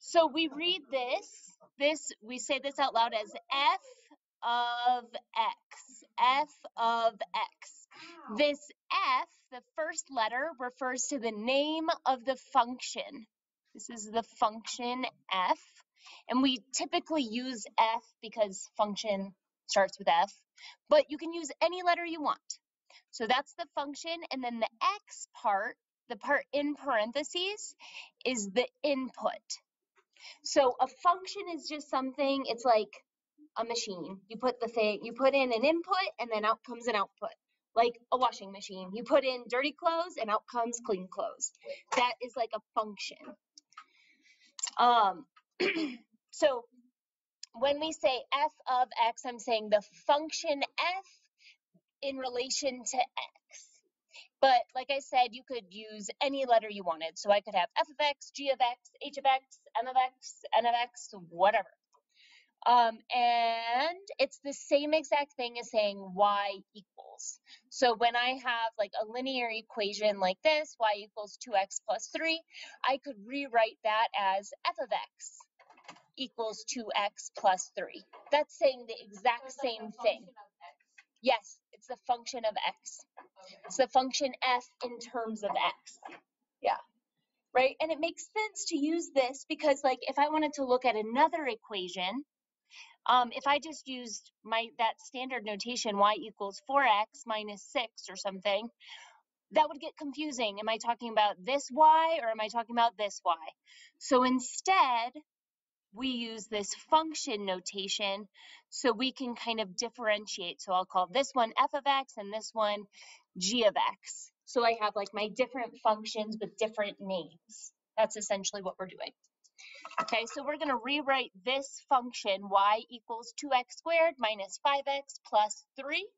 So we read this, we say this out loud as f of x, f of x. This f, the first letter, refers to the name of the function. This is the function f, and we typically use f because function starts with f, but you can use any letter you want. So that's the function, and then the x part, the part in parentheses, is the input. So a function is just something, it's like a machine. You put in an input and then out comes an output. Like a washing machine. You put in dirty clothes and out comes clean clothes. That is like a function. So when we say f of x, I'm saying the function f in relation to x. But like I said, you could use any letter you wanted. So I could have f of x, g of x, h of x, m of x, n of x, whatever. And it's the same exact thing as saying y equals. So when I have like a linear equation like this, y equals 2x plus 3, I could rewrite that as f of x equals 2x plus 3. That's saying the exact same thing. Yes, it's the function of x. It's the function f in terms of x. Yeah, right? And it makes sense to use this because, like, if I wanted to look at another equation, if I just used that standard notation, y equals 4x minus 6 or something, that would get confusing. Am I talking about this y or am I talking about this y? So instead, we use this function notation so we can kind of differentiate. So I'll call this one f of x and this one g of x. So I have like my different functions with different names. That's essentially what we're doing. Okay, so we're going to rewrite this function y equals 2x squared minus 5x plus 3.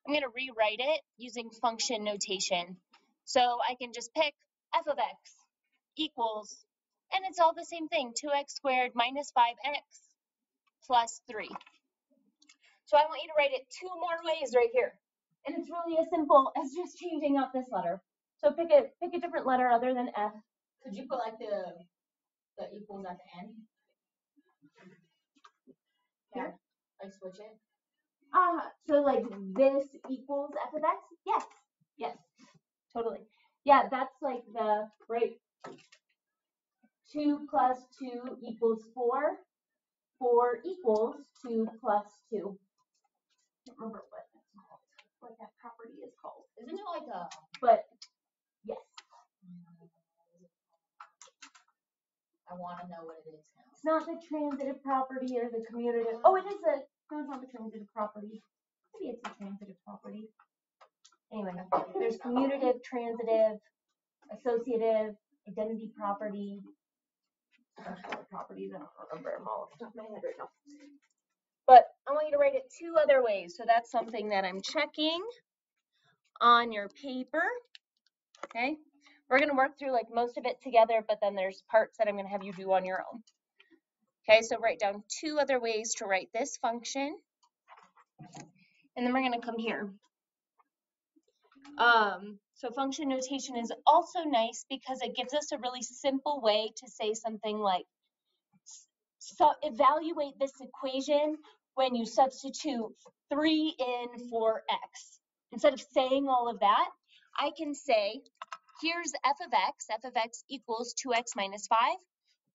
I'm going to rewrite it using function notation. So I can just pick f of x equals, and it's all the same thing, 2x squared minus 5x plus 3. So I want you to write it 2 more ways right here. And it's really as simple as just changing out this letter. So pick a different letter other than f. Could you put like the equals at the end? Yeah. Like switch it? So like this equals f of x? Yes. Yes. Totally. Yeah, that's like the, right, 2 plus 2 equals 4. 4 equals 2 plus 2. I don't remember what that's called, what that property is called. Isn't it like a... But, yes. I want to know what it is now. It's not the transitive property or the commutative. Oh, it is no, it's not the transitive property. Maybe it's the transitive property. Anyway, there's commutative, transitive, associative, identity property, a bunch of other properties. I don't remember them all off the top of my head right now. But I want you to write it 2 other ways. So that's something that I'm checking on your paper. Okay. We're going to work through like most of it together, but then there's parts that I'm going to have you do on your own. Okay, so write down 2 other ways to write this function. And then we're going to come here. So function notation is also nice because it gives us a really simple way to say something like, so evaluate this equation when you substitute 3 in for x. Instead of saying all of that, I can say, here's f of x equals 2x minus 5.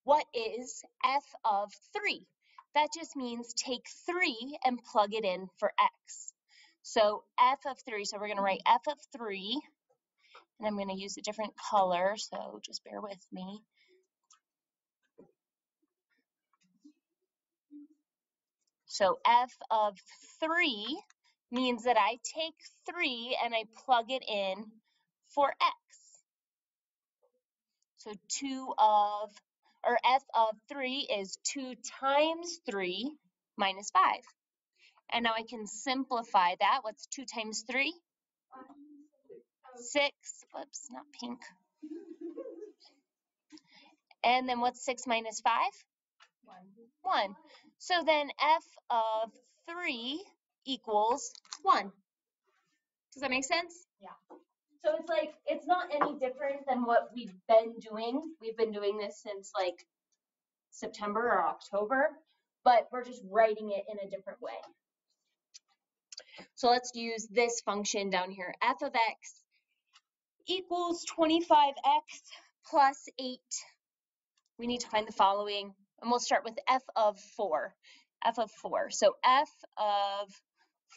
What is f of 3? That just means take 3 and plug it in for x. So f of 3, so we're going to write f of 3, and I'm going to use a different color, so just bear with me. So f of 3 means that I take 3 and I plug it in for x. So f of 3 is 2 times 3 minus 5. And now I can simplify that. What's 2 times 3? 6. Whoops, not pink. And then what's 6 minus 5? 1. So then f of 3 equals 1. Does that make sense? Yeah. So it's like, it's not any different than what we've been doing. We've been doing this since like September or October, but we're just writing it in a different way. So let's use this function down here. F of x equals 25x plus 8. We need to find the following, and we'll start with f of 4. F of 4. So f of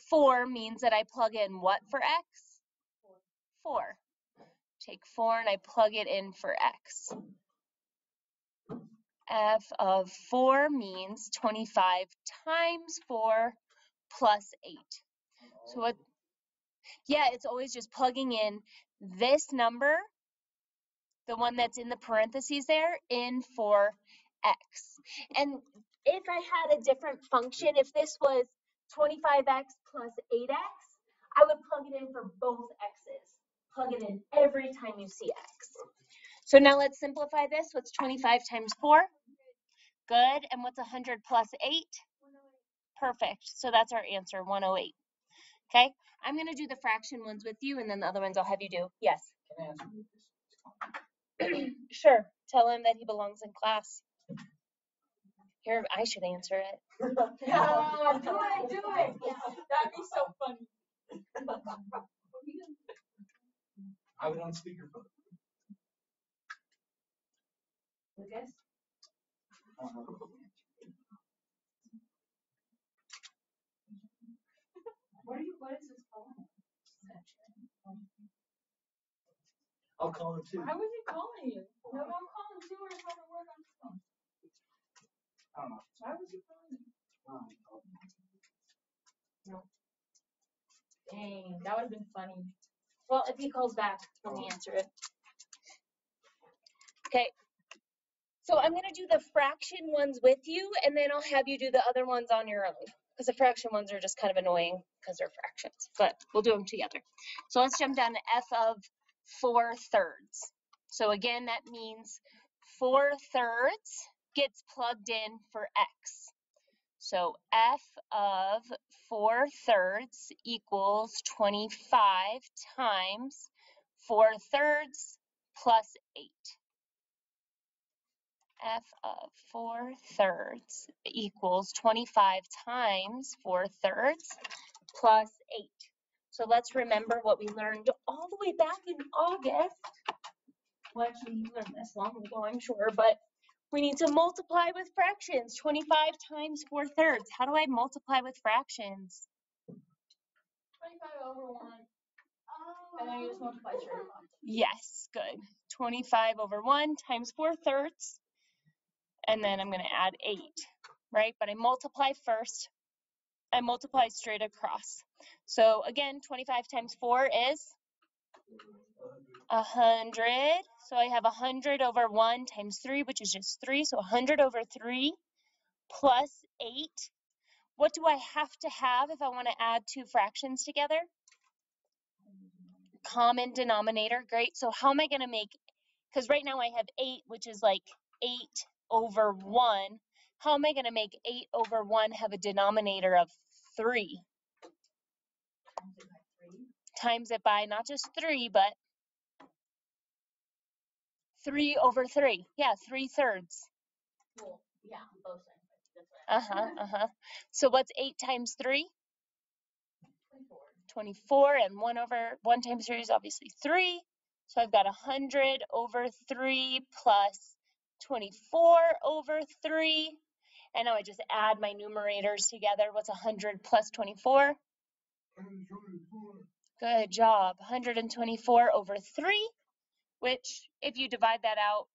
4 means that I plug in what for x? 4. Take 4 and I plug it in for x. F of 4 means 25 times 4 plus 8. So what? Yeah, it's always just plugging in this number, the one that's in the parentheses there, in for x. And if I had a different function, if this was 25x plus 8x, I would plug it in for both x's. Plug it in every time you see x. So now let's simplify this. What's 25 times 4? Good. And what's 100 plus 8? Perfect. So that's our answer, 108. Okay, I'm going to do the fraction ones with you, and then the other ones I'll have you do. Yes? Can I answer this? Sure. Tell him that he belongs in class. Here, I should answer it. Yeah, do it. Yeah, that'd be so funny. I have it on speakerphone. Lucas? What is this called? I'll call him too. Why was he calling you? No, don't call him too. We're trying to work on the phone. I don't know. Why was he calling you? No. Dang, that would have been funny. Well, if he calls back, let me answer it. Okay. So I'm going to do the fraction ones with you, and then I'll have you do the other ones on your own. Because the fraction ones are just kind of annoying because they're fractions. But we'll do them together. So let's jump down to f of 4/3. So again, that means 4/3 gets plugged in for x. So f of 4/3 equals 25 times 4/3 plus 8. F of 4/3 equals 25 times 4/3 plus 8. So let's remember what we learned all the way back in August. Well, actually, you learned this long ago, I'm sure, but we need to multiply with fractions. 25 times 4/3. How do I multiply with fractions? 25 over 1. And then you just multiply straight across. Yes, good. 25 over 1 times 4/3. And then I'm going to add 8, right? But I multiply first. I multiply straight across. So again, 25 times 4 is 100. So I have 100 over 1 times 3, which is just 3. So 100 over 3 plus 8. What do I have to have if I want to add two fractions together? Common denominator. Great. So how am I going to make, because right now I have 8, which is like 8 over 1. How am I going to make 8 over 1 have a denominator of 3? Times it by not just 3, but 3 over 3. Yeah, 3/3. Well, yeah, both sides. So what's 8 times 3? 24. 24, and 1 times 3 is obviously 3. So I've got 100 over 3 plus 24 over 3. And now I just add my numerators together. What's 100 plus 24? 124. Good job. 124 over 3, which if you divide that out,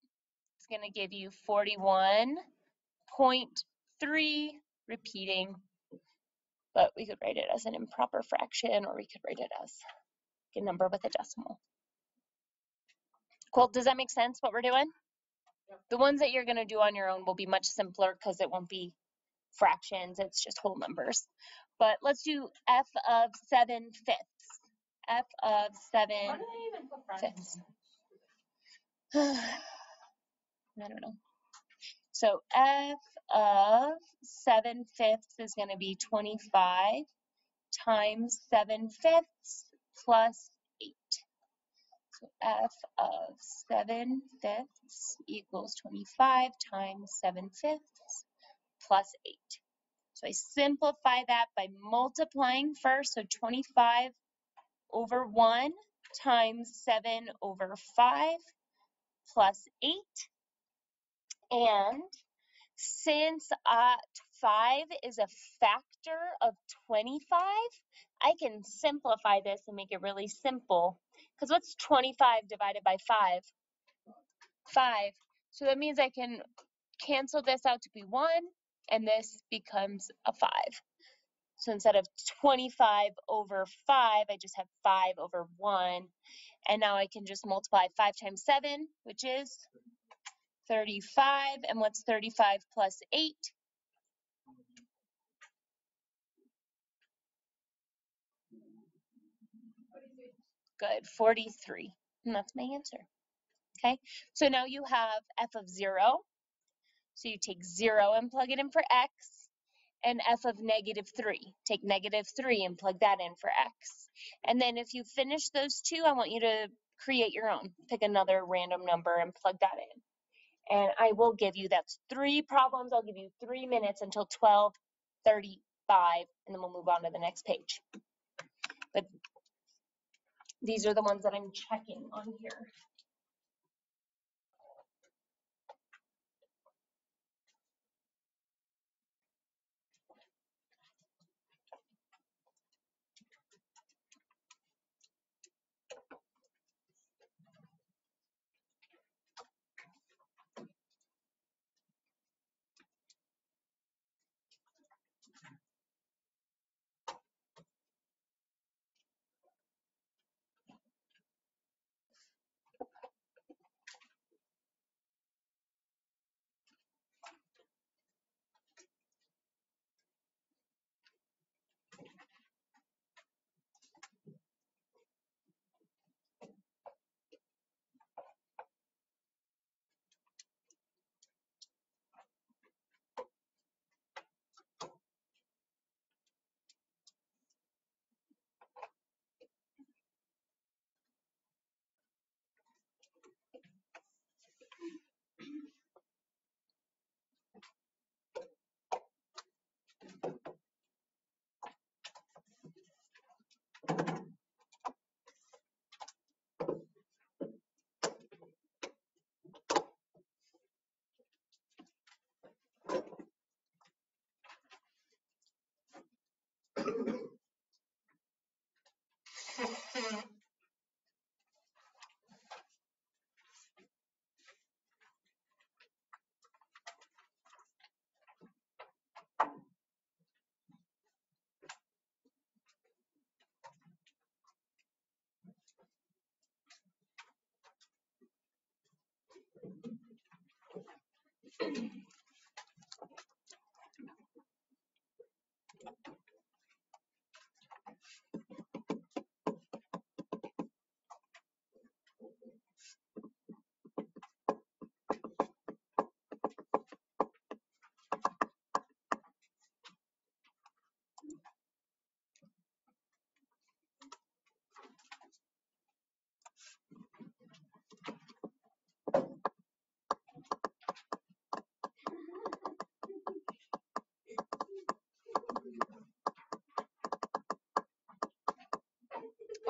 it's going to give you 41.3, repeating. But we could write it as an improper fraction, or we could write it as a number with a decimal. Cool. Does that make sense what we're doing? Yep. The ones that you're going to do on your own will be much simpler because it won't be fractions. It's just whole numbers. But let's do f of 7/5. F of 7/5. Why do they even put fractions? I don't know. So f of 7/5 is going to be 25 times 7/5 plus 8. So f of 7/5 equals 25 times 7/5 plus 8. So I simplify that by multiplying first, so 25 over 1 times 7 over 5 plus 8. And since 5 is a factor of 25, I can simplify this and make it really simple. Because what's 25 divided by 5? 5. So that means I can cancel this out to be 1, and this becomes a 5. So instead of 25 over 5, I just have 5 over 1. And now I can just multiply 5 times 7, which is 35. And what's 35 plus 8? Good, 43. And that's my answer. Okay, so now you have f of 0. So you take 0 and plug it in for x. And f of -3. Take -3 and plug that in for x. And then if you finish those two, I want you to create your own. Pick another random number and plug that in. And I will give you, that's 3 problems. I'll give you 3 minutes until 12:35, and then we'll move on to the next page. But these are the ones that I'm checking on here.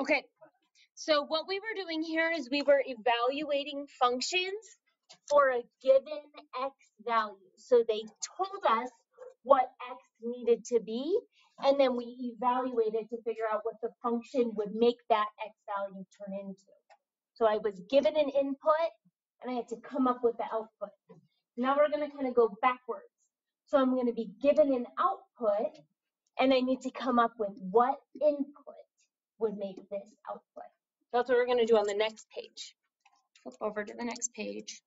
Okay, so what we were doing here is we were evaluating functions for a given x value. So they told us what x needed to be, and then we evaluated to figure out what the function would make that x value turn into. So I was given an input, and I had to come up with the output. Now we're going to kind of go backwards. So I'm going to be given an output, and I need to come up with what input would make this output. That's what we're going to do on the next page. Flip over to the next page.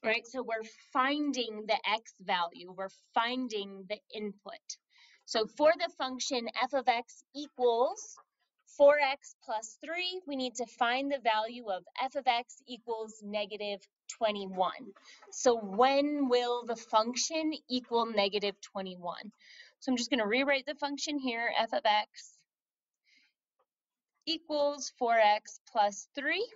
All right, so we're finding the x value. We're finding the input. So for the function f of x equals 4x plus 3, we need to find the value of f of x equals -21. So when will the function equal -21? So I'm just going to rewrite the function here, f of x equals 4x plus 3.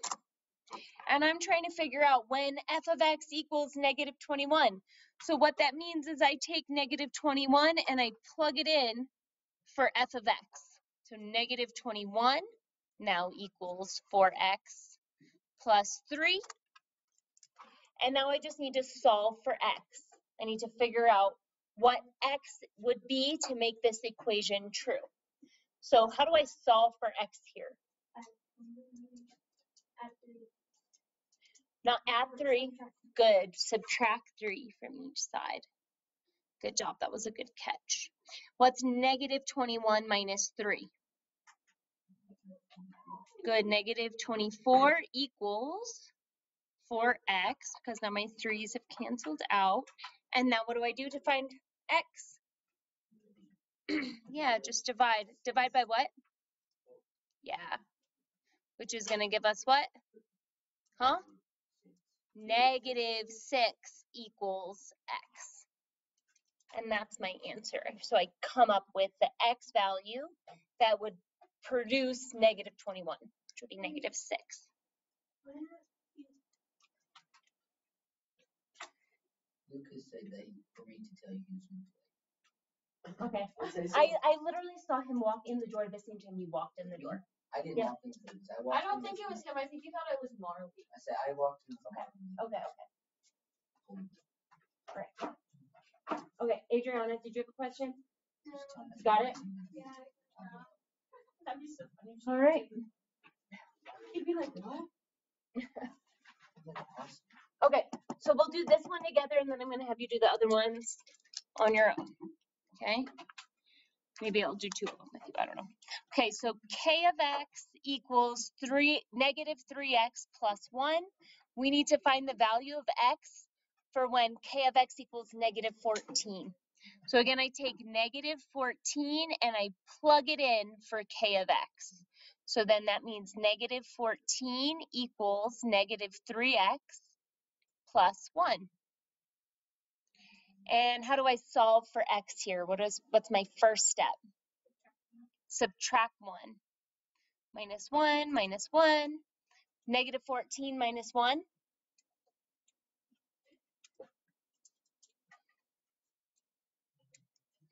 And I'm trying to figure out when f of x equals negative 21. So what that means is I take negative 21 and I plug it in for f of x. So negative 21 now equals 4x plus 3. And now I just need to solve for x. I need to figure out what x would be to make this equation true. So how do I solve for x here? Now add 3. Good. Subtract 3 from each side. Good job. That was a good catch. What's negative 21 minus 3? Good. Negative 24 equals 4x, because now my 3's have canceled out. And now what do I do to find x? Yeah, just divide. Divide by what? Yeah. Which is going to give us what? Huh? Negative 6 equals x. And that's my answer. So I come up with the x value that would produce negative 21, which would be negative 6. Lucas said that for me to tell you his new Okay. Say so. I literally saw him walk in the door the same time you walked in the door. I didn't Yeah. walk into it. I walked I don't in think it was him. I think you thought it was Marley. I said I walked in Okay. Okay, Adriana, did you have a question? Got it? Yeah. That'd be so funny. All right. He'd be like, what? Okay, so we'll do this one together and then I'm going to have you do the other ones on your own. Okay? Maybe I'll do 2 of them with you. I don't know. Okay, so k of x equals negative 3x plus 1. We need to find the value of x for when k of x equals negative 14. So again, I take negative 14 and I plug it in for k of x. So then that means negative 14 equals negative 3x plus 1. And how do I solve for x here? What's my first step? Subtract 1. Minus 1, minus 1. Negative 14 minus 1.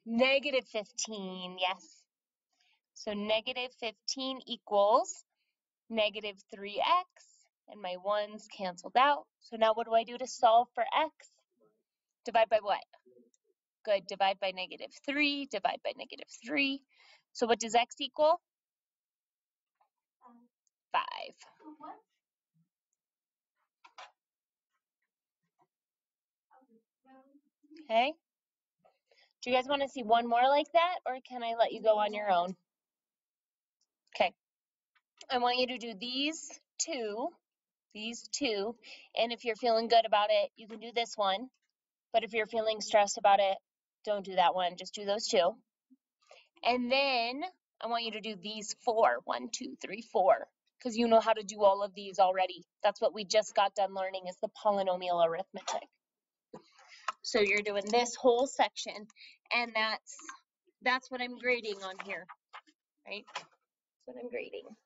Negative 15, yes. So negative 15 equals negative 3x, and my 1's canceled out. So now what do I do to solve for x? Divide by what? Good, divide by negative 3, divide by negative 3. So what does x equal? 5. What? Okay. Do you guys want to see one more like that, or can I let you go on your own? Okay. I want you to do these two, and if you're feeling good about it, you can do this one. But if you're feeling stressed about it, don't do that one. Just do those 2. And then I want you to do these 4. 1, 2, 3, 4. Because you know how to do all of these already. That's what we just got done learning is the polynomial arithmetic. So you're doing this whole section, and that's what I'm grading on here, right? That's what I'm grading.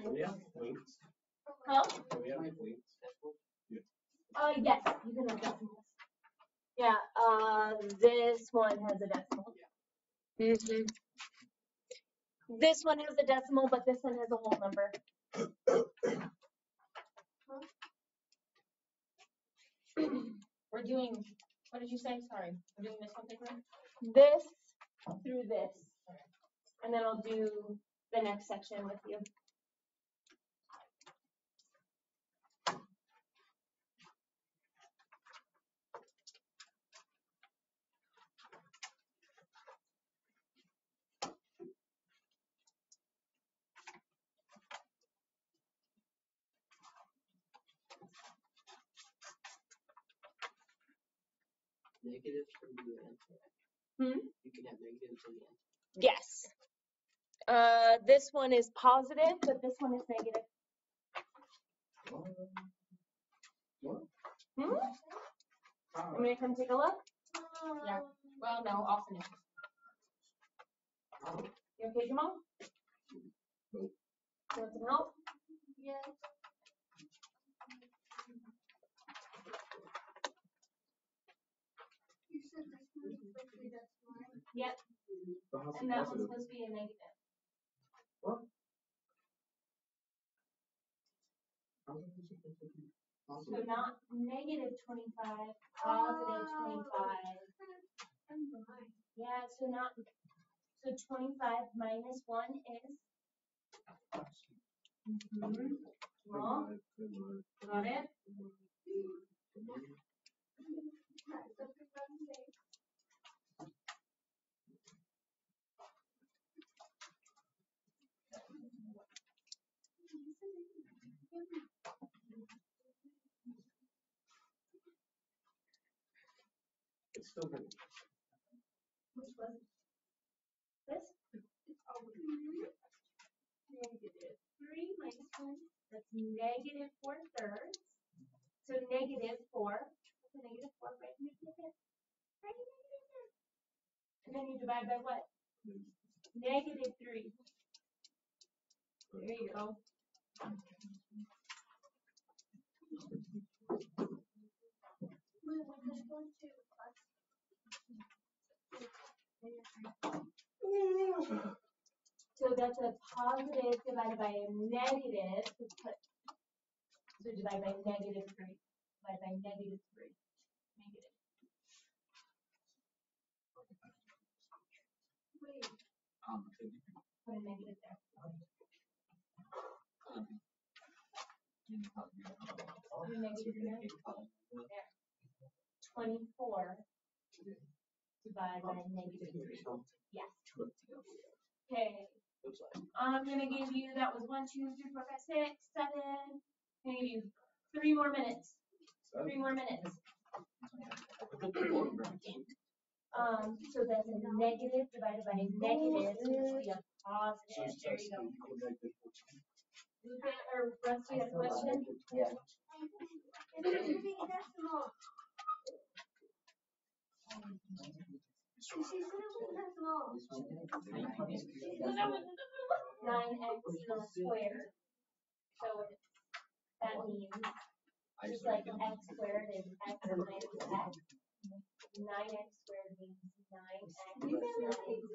Do we have weights? Huh? Do we have weights? Yes, you can have decimals. Yeah, this one has a decimal. Mm-hmm. This one has a decimal, but this one has a whole number. We're doing, what did you say? Sorry. We're doing this one paper? This through this. And then I'll do the next section with you. negatives can be the answer. You can have negatives in the answer. Yes. This one is positive, but this one is negative. What? I'm gonna come take a look. Yeah. Well, no, I'll finish. You okay, Jamal? Nope. You want some help? Yes. You said this one was supposed to be that smart? Yep. And that one's supposed to be a negative. What? So not negative 25, positive 25. Yeah, so not, so 25 minus 1 is? Jamal? Got it? It's still good. Which was it? This? Negative 3 minus 1, that's negative 4/3. So negative 4, what's a negative 4, right? Negative. And then you divide by what? Negative 3. There you go. So that's a positive divided by a negative. So divide by negative 3. Divide by negative 3. Negative. Wait. Put a negative there. Put a negative there. There. 24 divided by negative 3. Yes. Okay. I'm gonna give you, that was 1, 2, 3, 4, 5, 6, 7. I'm gonna give you 3 more minutes. 3 more minutes. So that's a negative divided by a negative, so it's be a positive. There you go. Luca or Rusty has a question? Yeah. Nine x squared. So that means just like x squared is x minus x. 9x squared means 9x minus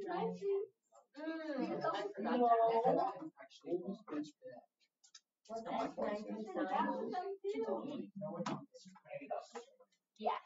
9x. No. What's x 9 times 9? Yes.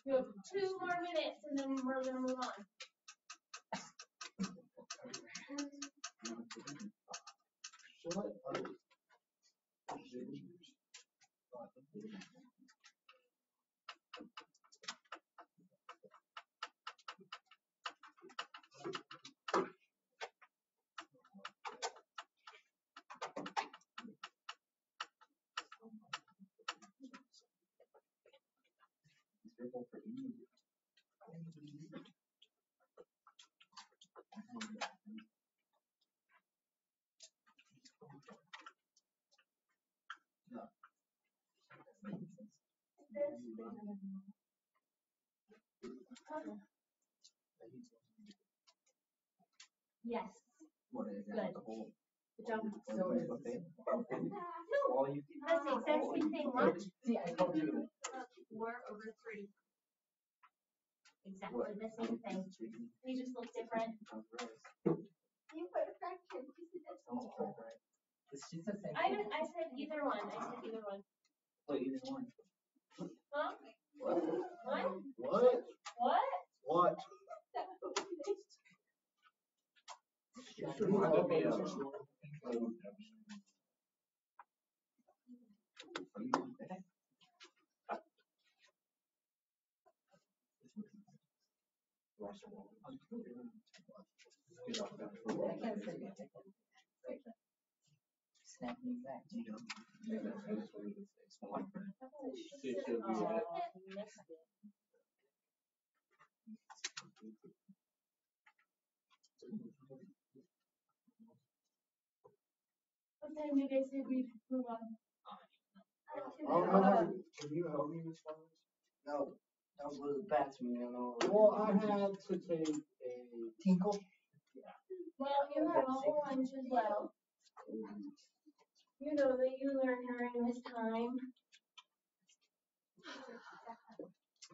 We have 2 more minutes and then we're going to move on. Yes. Good. Good job. No, that's the exact same thing. Watch. 4/3. Exactly the same thing. They just look different. You put a fraction. I said either one. I said either one. What, either one? Huh? What? What? What? What? What? Snap me back. What time do you guys say we move on? Can you help me with flowers? No, don't go to the bathroom, you know. Well, I had to take a Tinkle. Well, you have a whole lunch as well. You know that you learn during this time.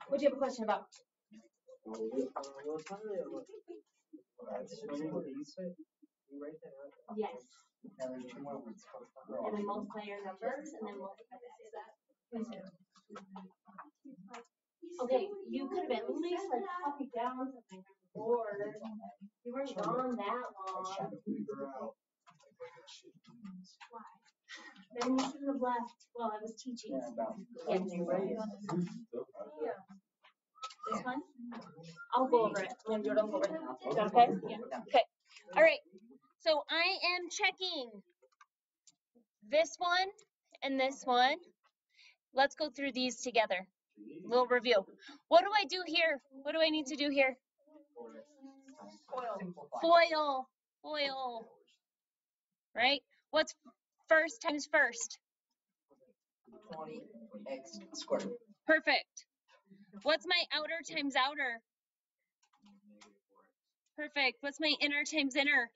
What do you have a question about? Yes. Now there's 2 more words. And then multiply your numbers and then multiply that. Okay, you could have at least like copied down something from the board. You weren't gone that long. figure out. Then you shouldn't have left while I was teaching. When you write it. This one? I'll go over it. I'm gonna do it over it. Is that okay? Yeah. Okay. All right. So I am checking this one and this one. Let's go through these together. Little review. What do I do here? What do I need to do here? Foil. Foil. Right? What's first times first? 20x squared. Perfect. What's my outer times outer? Perfect. What's my inner times inner?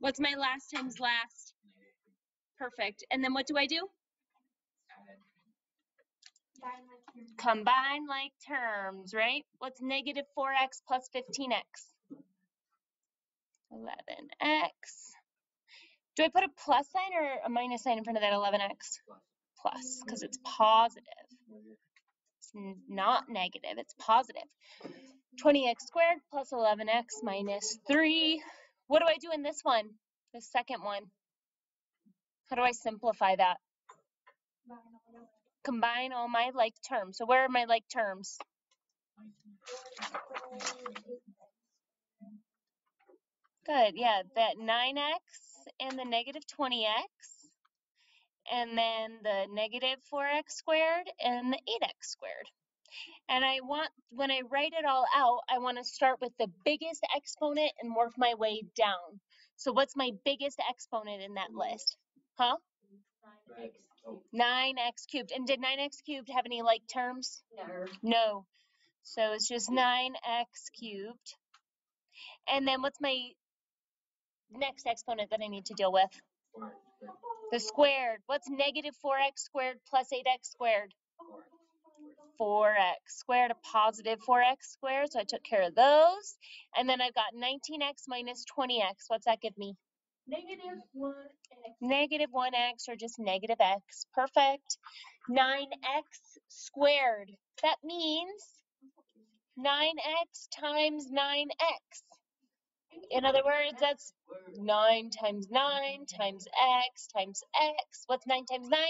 What's my last times last? Perfect. And then what do I do? Combine like terms, right? What's negative 4x plus 15x? 11x. Do I put a plus sign or a minus sign in front of that 11x? Plus, because it's positive. It's not negative, it's positive. 20x squared plus 11x minus 3. What do I do in this one? The second one. How do I simplify that? Combine all my like terms. So where are my like terms? Good, yeah, that 9x and the negative 20x, and then the negative 4x squared and the 8x squared. And I want, when I write it all out, I want to start with the biggest exponent and work my way down. So what's my biggest exponent in that list? Huh? 9x cubed. And did 9x cubed have any like terms? No. No. So it's just 9x cubed. And then what's my next exponent that I need to deal with? The squared. What's negative 4x squared plus 8x squared? 4x squared, a positive 4x squared. So I took care of those. And then I've got 19x minus 20x. What's that give me? Negative 1x. Negative 1x or just negative x. Perfect. 9x squared. That means 9x times 9x. In other words, that's 9 times 9 times x times x. What's 9 times 9?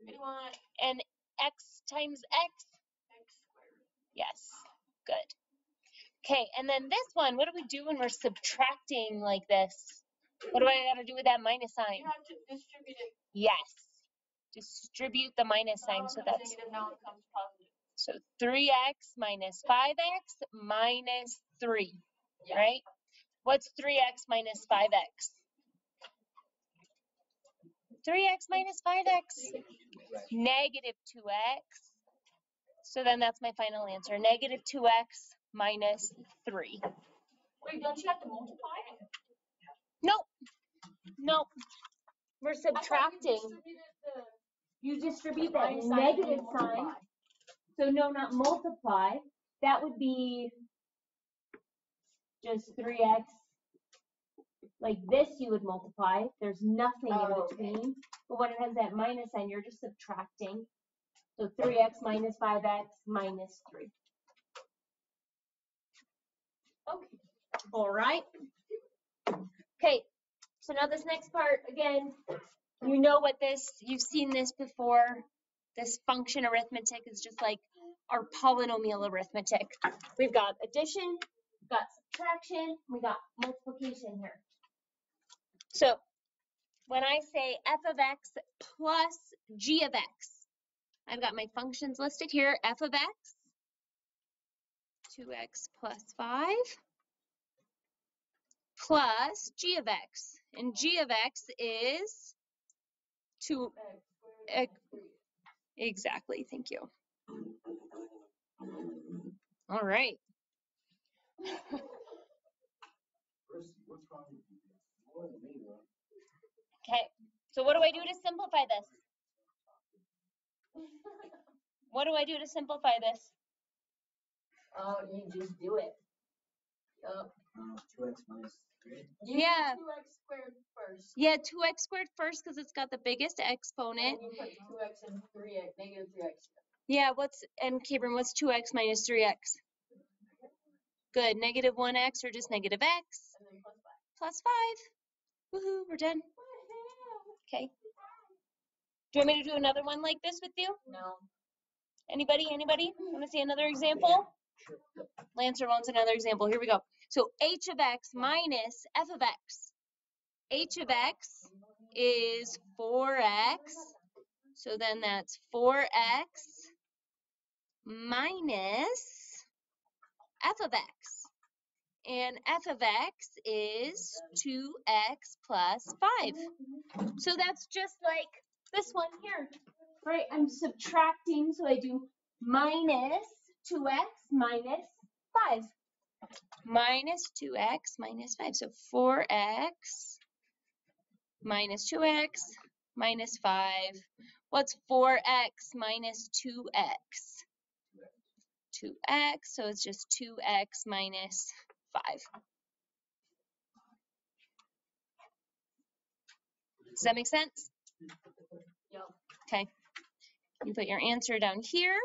21. And x times x? X squared. Yes. Good. Okay, and then this one, what do we do when we're subtracting like this? What do I got to do with that minus sign? You have to distribute it. Yes. Distribute the minus sign, so that's negative, now it becomes positive. so 3x minus 5x minus 3, Yes. right? What's 3x minus 5x? 3x minus 5x? Negative 2x. So then that's my final answer. Negative 2x minus 3. Wait, don't you have to multiply? Nope. Nope. We're I thought subtracting. You distribute that negative sign. So no, not multiply. That would be just 3x. Like this you would multiply. There's nothing in between. But when it has that minus sign, you're just subtracting. So 3x minus 5x minus 3. Okay. All right. Okay. So now this next part, again, you know what this, you've seen this before. This function arithmetic is just like our polynomial arithmetic. We've got addition, we've got subtraction, we got multiplication here. So when I say f of x plus g of x, I've got my functions listed here, f of x, 2x plus 5, plus g of x. And g of x is 2, exactly, thank you. All right. What's wrong with you? More than me, though. Okay, so what do I do to simplify this? What do I do to simplify this? Oh, you just do it. Yup. 2x minus 3. Yeah. 2x squared first. Yeah, 2x squared first because it's got the biggest exponent. And you put 2x and 3x, negative 3x. Yeah, and Cabron, what's 2x minus 3x? Good, negative 1x or just negative x? And then plus 5. Plus 5. Woohoo, we're done. Okay. Do you want me to do another one like this with you? No. Anybody? Want to see another example? Lancer wants another example. Here we go. So h of x minus f of x. H of x is 4x. So then that's 4x minus f of x. And f of x is 2x plus 5. So that's just like this one here, right? I'm subtracting, so I do minus 2x minus 5. Minus 2x minus 5. So 4x minus 2x minus 5. What's 4x minus 2x? 2x, so it's just 2x minus 5. Does that make sense? Yep. Okay. You put your answer down here.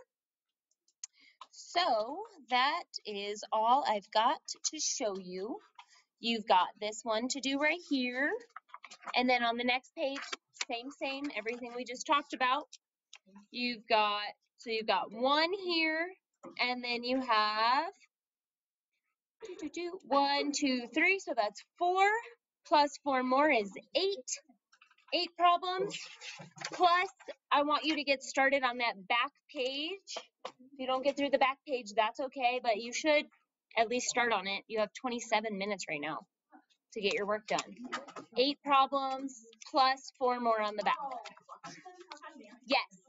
So that is all I've got to show you. You've got this one to do right here. And then on the next page, same, everything we just talked about. You've got 1 here, and then you have 1, 2, 3, so that's 4, plus 4 more is 8. 8 problems, plus I want you to get started on that back page. If you don't get through the back page, that's okay, but you should at least start on it. You have 27 minutes right now to get your work done. 8 problems, plus 4 more on the back. Yes.